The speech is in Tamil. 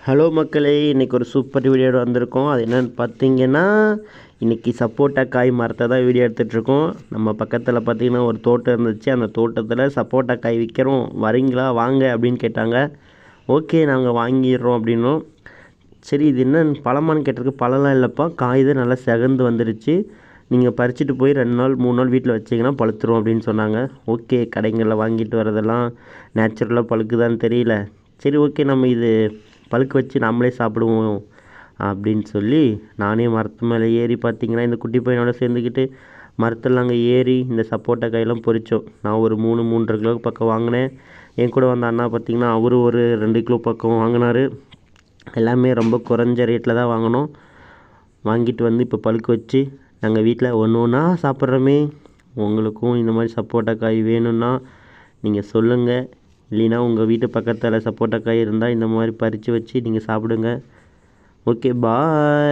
ஹலோ மக்களே, இன்றைக்கி ஒரு சூப்பர் வீடியோட வந்திருக்கோம். அது என்னென்னு பார்த்தீங்கன்னா, இன்றைக்கி சப்போட்டா காய் மரத்தை தான் வீடியோ எடுத்துகிட்ருக்கோம். நம்ம பக்கத்தில் பார்த்திங்கன்னா ஒரு தோட்டம் இருந்துச்சு. அந்த தோட்டத்தில் சப்போட்டா காய் விற்கிறோம், வரீங்களா வாங்க அப்படின்னு கேட்டாங்க. ஓகே, நாங்கள் வாங்கிடுறோம் அப்படின்னோம். சரி, இது என்ன பழமானு கேட்டிருக்கு. பழம்லாம் இல்லைப்பா, காய் தான் நல்லா செகந்து வந்துருச்சு. நீங்கள் பறிச்சுட்டு போய் 2 நாள் 3 நாள் வீட்டில் வச்சிங்கன்னா பழுத்துரும் அப்படின்னு சொன்னாங்க. ஓகே, கடைங்களில் வாங்கிட்டு வரதெல்லாம் நேச்சுரலாக பழுக்குதான்னு தெரியல. சரி, ஓகே, நம்ம இது பழுக்க வச்சு நம்மளே சாப்பிடுவோம் அப்படின்னு சொல்லி நானே மரத்து மேலே ஏறி பார்த்திங்கன்னா இந்த குட்டி பையனோட சேர்ந்துக்கிட்டு மரத்தில் நாங்கள் ஏறி இந்த சப்போட்டா காயெல்லாம் பொறித்தோம். நான் ஒரு 3-3.5 கிலோ பக்கம் வாங்கினேன். என் கூட வந்த அண்ணா பார்த்திங்கன்னா அவரு ஒரு 2 கிலோ பக்கம் வாங்கினார். எல்லாமே ரொம்ப குறைஞ்ச ரேட்டில் தான் வாங்கினோம். வாங்கிட்டு வந்து இப்போ பழுக்க வச்சு நாங்கள் வீட்டில் ஒன்று ஒன்றா சாப்பிட்றோமே. உங்களுக்கும் இந்த மாதிரி சப்போட்டா காய் வேணும்னா நீங்கள் சொல்லுங்கள். இல்லைன்னா உங்கள் வீட்டு பக்கத்தில் சப்போட்டா காய் இருந்தால் இந்த மாதிரி பறித்து வச்சு நீங்கள் சாப்பிடுங்க. ஓகே, பாய்.